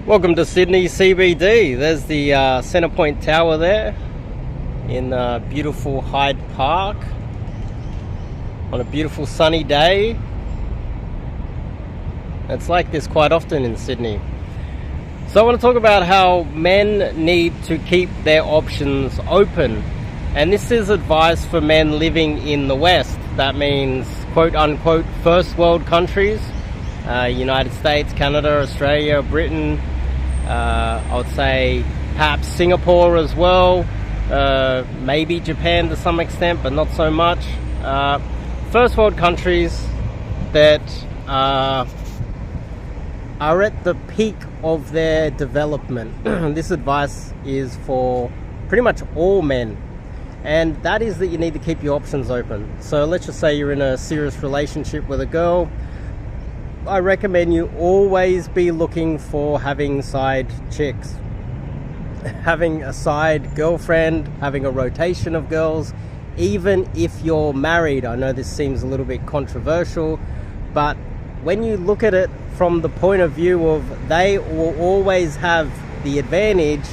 Welcome to Sydney CBD. There's the Centrepoint Tower there in beautiful Hyde Park on a beautiful sunny day. It's like this quite often in Sydney. So I want to talk about how men need to keep their options open. And this is advice for men living in the West. That means quote unquote first world countries, United States, Canada, Australia, Britain, I would say perhaps Singapore as well, maybe Japan to some extent, but not so much. First world countries that are at the peak of their development. This advice is for pretty much all men, and that is that you need to keep your options open. So let's just say you're in a serious relationship with a girl. I recommend you always be looking for having side chicks, having a side girlfriend, having a rotation of girls, even if you're married. I know this seems a little bit controversial, but when you look at it from the point of view of they will always have the advantage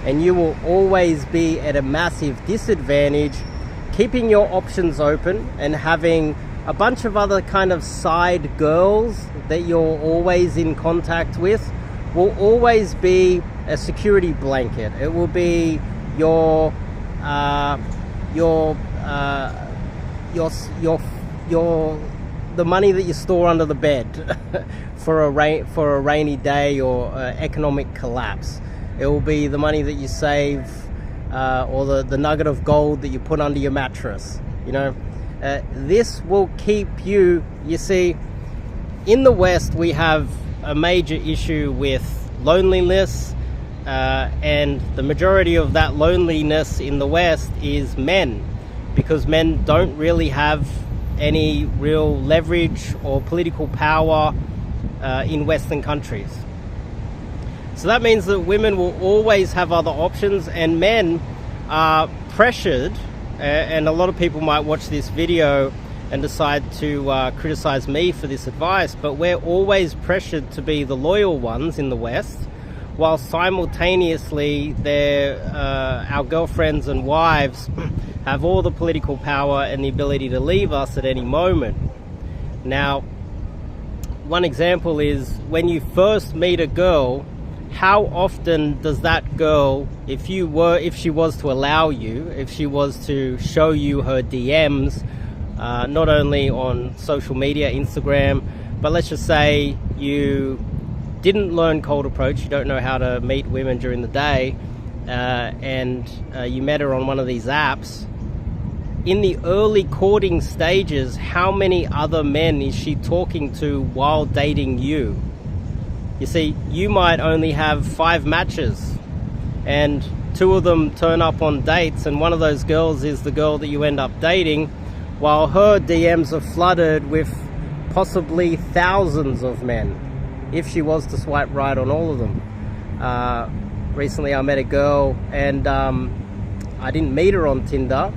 and you will always be at a massive disadvantage, keeping your options open and having a bunch of other kind of side girls that you're always in contact with will always be a security blanket. It will be the money that you store under the bed for a rainy day or economic collapse. It will be the money that you save, or the nugget of gold that you put under your mattress. This will keep you. You see, in the West we have a major issue with loneliness, and the majority of that loneliness in the West is men, because men don't really have any real leverage or political power in Western countries. So that means that women will always have other options, and men are pressured. And a lot of people might watch this video and decide to criticize me for this advice, but we're always pressured to be the loyal ones in the West, while simultaneously our girlfriends and wives have all the political power and the ability to leave us at any moment. Now, one example is when you first meet a girl, how often does that girl, if she was to allow you, if she was to show you her DMs, not only on social media, Instagram, but let's just say you didn't learn cold approach, you don't know how to meet women during the day, and you met her on one of these apps, in the early courting stages, how many other men is she talking to while dating you? You see, you might only have 5 matches and 2 of them turn up on dates, and one of those girls is the girl that you end up dating, while her DMs are flooded with possibly thousands of men, if she was to swipe right on all of them. Recently I met a girl, and I didn't meet her on Tinder,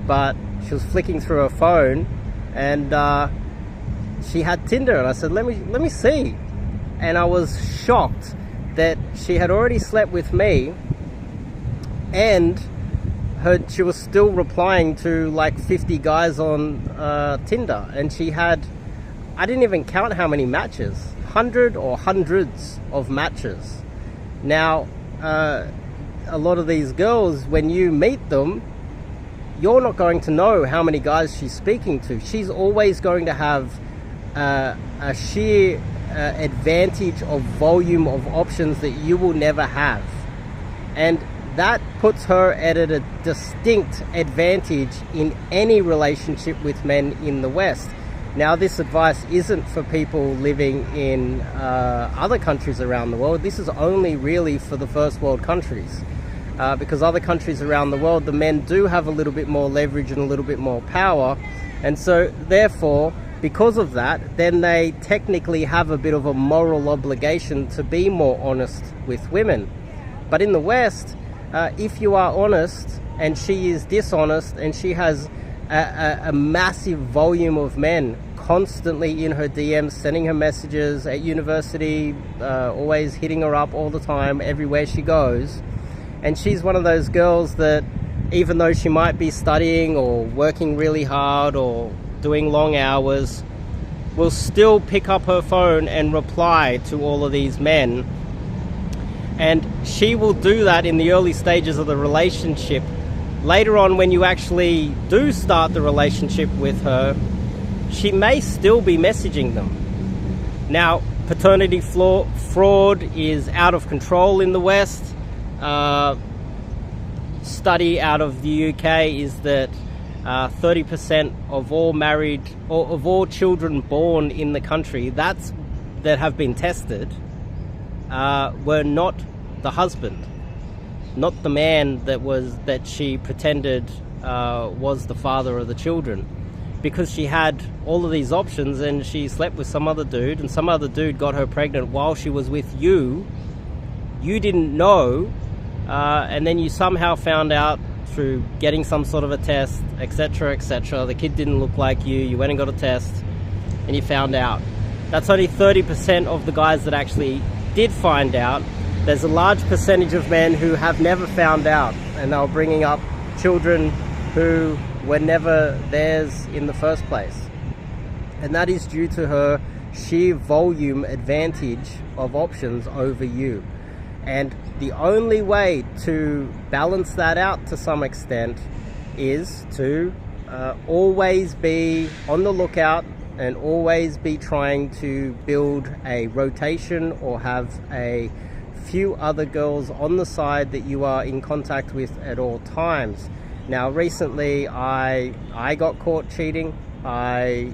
but she was flicking through her phone and she had Tinder, and I said, let me see. And I was shocked that she had already slept with me, and she was still replying to like 50 guys on Tinder, and she had, I didn't even count how many matches, 100 or hundreds of matches. Now, a lot of these girls, when you meet them, you're not going to know how many guys she's speaking to. She's always going to have a sheer advantage of volume of options that you will never have, and that puts her at a distinct advantage in any relationship with men in the West. Now, this advice isn't for people living in other countries around the world. This is only really for the first world countries, because other countries around the world, the men do have a little bit more leverage and a little bit more power, and so therefore, because of that, then they technically have a bit of a moral obligation to be more honest with women. But in the West, if you are honest and she is dishonest and she has a massive volume of men constantly in her DMs, sending her messages at university, always hitting her up all the time, everywhere she goes. And she's one of those girls that, even though she might be studying or working really hard or doing long hours, will still pick up her phone and reply to all of these men. And she will do that in the early stages of the relationship. Later on, when you actually do start the relationship with her, she may still be messaging them. Now, paternity fraud is out of control in the West. Study out of the UK is that 30% of all married, or of all children born in the country that have been tested were not the husband, not the man that she pretended was the father of the children, because she had all of these options and she slept with some other dude, and some other dude got her pregnant while she was with you. You didn't know, and then you somehow found out through getting some sort of a test, etc., etc. The kid didn't look like you. You went and got a test and you found out. That's only 30% of the guys that actually did find out. There's a large percentage of men who have never found out, and they were bringing up children who were never theirs in the first place. And that is due to her sheer volume advantage of options over you. And the only way to balance that out to some extent is to always be on the lookout and always be trying to build a rotation or have a few other girls on the side that you are in contact with at all times. Now, recently I got caught cheating. I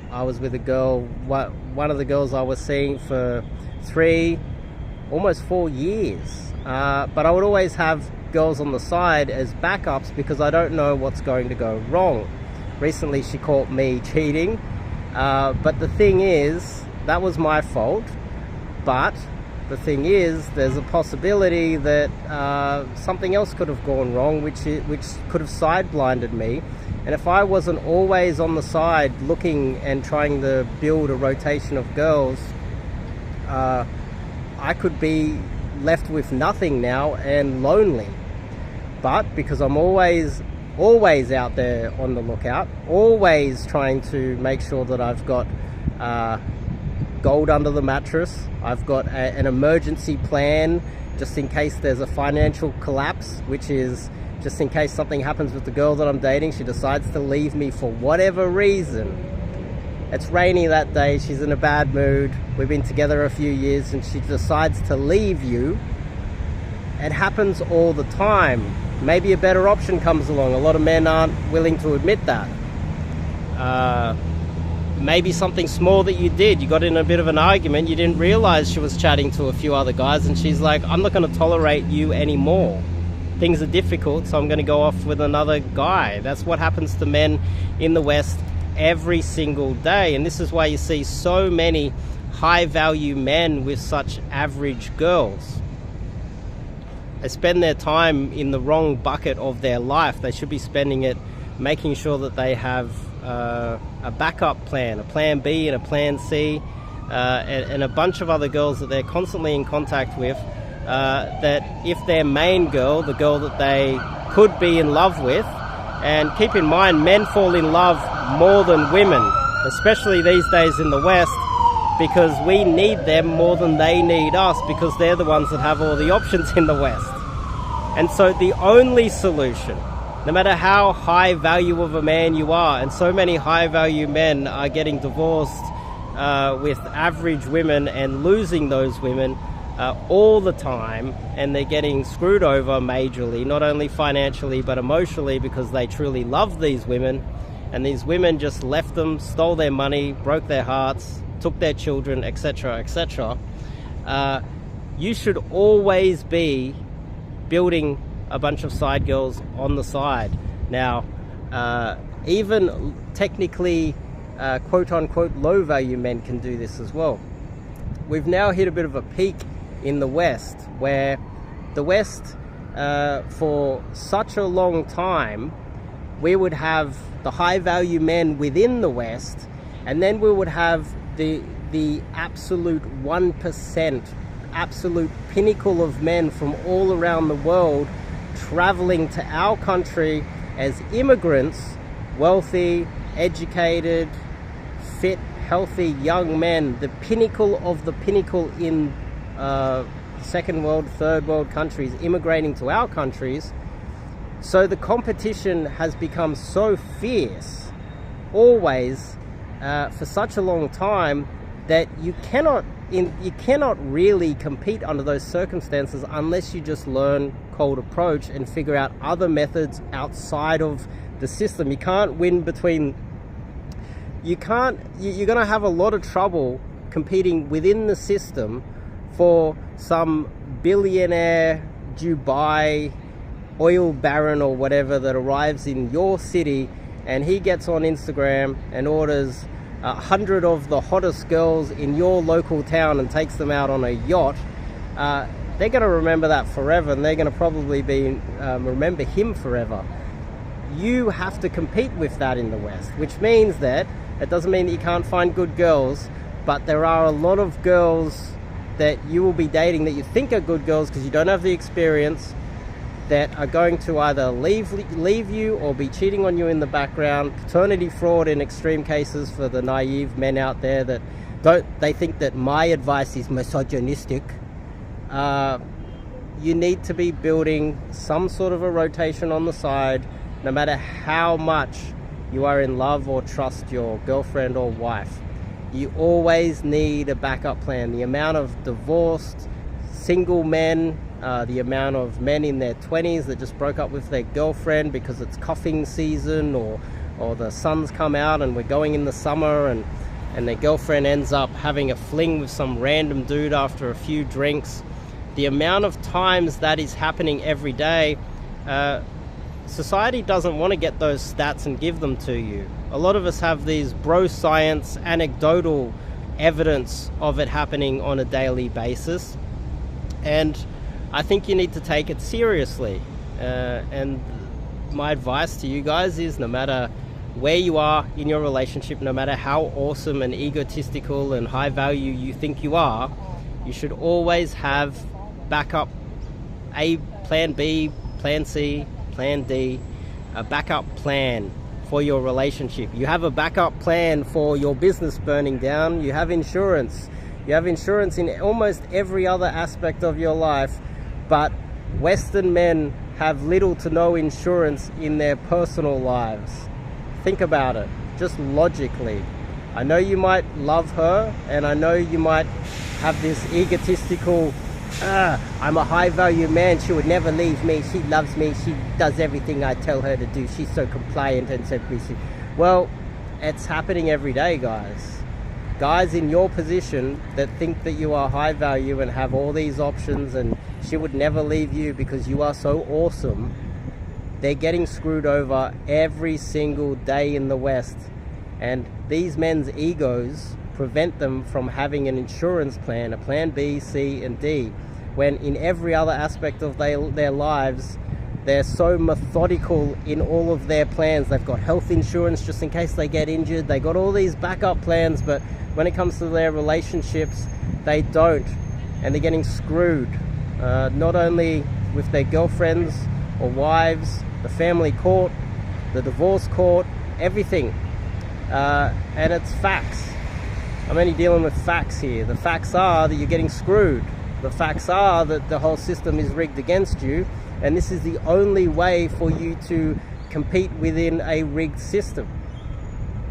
was with a girl, one of the girls I was seeing for almost 4 years. But I would always have girls on the side as backups because I don't know what's going to go wrong. Recently she caught me cheating, but the thing is, that was my fault. But the thing is, there's a possibility that something else could have gone wrong, which could have side-blinded me. And if I wasn't always on the side looking and trying to build a rotation of girls, I could be left with nothing now and lonely. But because I'm always out there on the lookout, always trying to make sure that I've got gold under the mattress, I've got an emergency plan just in case there's a financial collapse, which is just in case something happens with the girl that I'm dating. She decides to leave me for whatever reason. It's rainy that day, she's in a bad mood, we've been together a few years, and she decides to leave you. It happens all the time. Maybe a better option comes along. A lot of men aren't willing to admit that. Maybe something small that you did, you got in a bit of an argument, you didn't realize she was chatting to a few other guys, and she's like, I'm not going to tolerate you anymore. Things are difficult, so I'm going to go off with another guy. That's what happens to men in the West every single day. And this is why you see so many high value men with such average girls. They spend their time in the wrong bucket of their life. They should be spending it making sure that they have a backup plan, a plan B and a plan C, and a bunch of other girls that they're constantly in contact with, that if their main girl, the girl that they could be in love with, and keep in mind, men fall in love more than women, especially these days in the West, because we need them more than they need us, because they're the ones that have all the options in the West. And so the only solution, no matter how high value of a man you are, and so many high value men are getting divorced with average women and losing those women all the time, and they're getting screwed over majorly, not only financially but emotionally, because they truly love these women, and these women just left them, stole their money, broke their hearts, took their children, etc., etc. You should always be building a bunch of side girls on the side. Now, even technically quote-unquote low-value men can do this as well. We've now hit a bit of a peak in the West, where the West, for such a long time, we would have the high-value men within the West And then we would have the absolute 1%, absolute pinnacle of men from all around the world traveling to our country as immigrants, wealthy, educated, fit, healthy young men, the pinnacle of the pinnacle in second world, third world countries, immigrating to our countries. So the competition has become so fierce, always, for such a long time, that you cannot really compete under those circumstances unless you just learn cold approach and figure out other methods outside of the system. You can't win between, you're going to have a lot of trouble competing within the system for some billionaire Dubai oil baron or whatever that arrives in your city, and he gets on Instagram and orders 100 of the hottest girls in your local town and takes them out on a yacht. They're going to remember that forever, and they're going to probably remember him forever. You have to compete with that in the West, which means that it doesn't mean that you can't find good girls, but there are a lot of girls that you will be dating that you think are good girls because you don't have the experience, that are going to either leave you or be cheating on you in the background. Paternity fraud in extreme cases for the naive men out there that they think that my advice is misogynistic. You need to be building some sort of a rotation on the side, no matter how much you are in love or trust your girlfriend or wife. You always need a backup plan. The amount of divorced single men, the amount of men in their 20s that just broke up with their girlfriend because it's cuffing season, or the sun's come out and we're going in the summer, and their girlfriend ends up having a fling with some random dude after a few drinks. The amount of times that is happening every day, society doesn't want to get those stats and give them to you. A lot of us have these bro science, anecdotal evidence of it happening on a daily basis. And I think you need to take it seriously. And my advice to you guys is, no matter where you are in your relationship, no matter how awesome and egotistical and high value you think you are, you should always have backup A, plan B, plan C, plan D, a backup plan for your relationship. You have a backup plan for your business burning down. You have insurance. You have insurance in almost every other aspect of your life, but Western men have little to no insurance in their personal lives. Think about it, just logically. I know you might love her, and I know you might have this egotistical, I'm a high value man, she would never leave me, she loves me, she does everything I tell her to do, she's so compliant and so busy. Well, it's happening every day, guys. Guys in your position that think that you are high value and have all these options and she would never leave you because you are so awesome, they're getting screwed over every single day in the West. And these men's egos prevent them from having an insurance plan, a plan B, C, and D, when in every other aspect of their lives, they're so methodical in all of their plans. They've got health insurance just in case they get injured. They got all these backup plans, but when it comes to their relationships, they don't. And they're getting screwed, not only with their girlfriends or wives, the family court, the divorce court, everything. And it's facts. I'm only dealing with facts here. The facts are that you're getting screwed. The facts are that the whole system is rigged against you, and this is the only way for you to compete within a rigged system.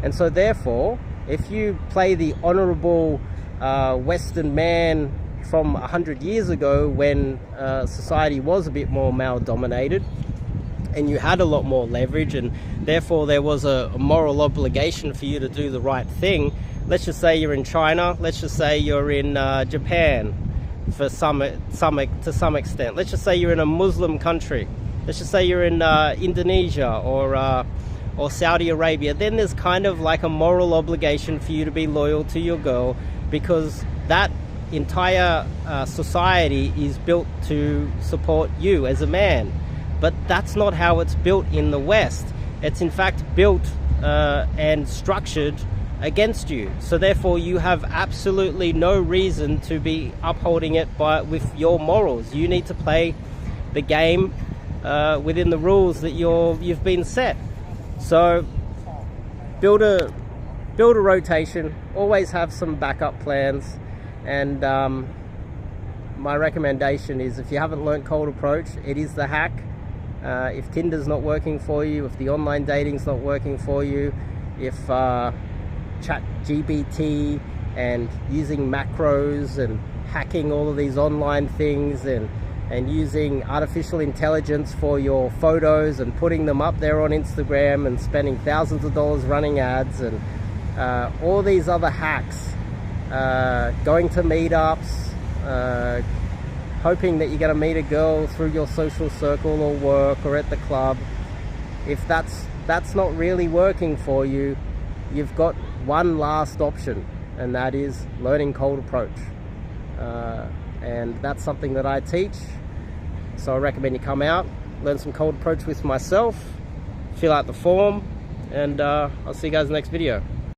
And so therefore, if you play the honorable Western man from 100 years ago, when society was a bit more male dominated and you had a lot more leverage, and therefore there was a moral obligation for you to do the right thing. Let's just say you're in China, let's just say you're in Japan to some extent. Let's just say you're in a Muslim country. Let's just say you're in Indonesia or Saudi Arabia. Then there's kind of like a moral obligation for you to be loyal to your girl, because that entire society is built to support you as a man. But that's not how it's built in the West. It's in fact built and structured against you. So therefore you have absolutely no reason to be upholding it with your morals. You need to play the game within the rules that you've been set. So build a rotation, always have some backup plans, and my recommendation is, if you haven't learned cold approach, it is the hack. If Tinder's not working for you, if the online dating's not working for you, if ChatGPT and using macros and hacking all of these online things and using artificial intelligence for your photos and putting them up there on Instagram and spending thousands of dollars running ads and all these other hacks, going to meetups, hoping that you're going to meet a girl through your social circle or work or at the club. If that's not really working for you, you've got one last option, and that is learning cold approach. And that's something that I teach. So I recommend you come out, learn some cold approach with myself, fill out the form, and I'll see you guys in the next video.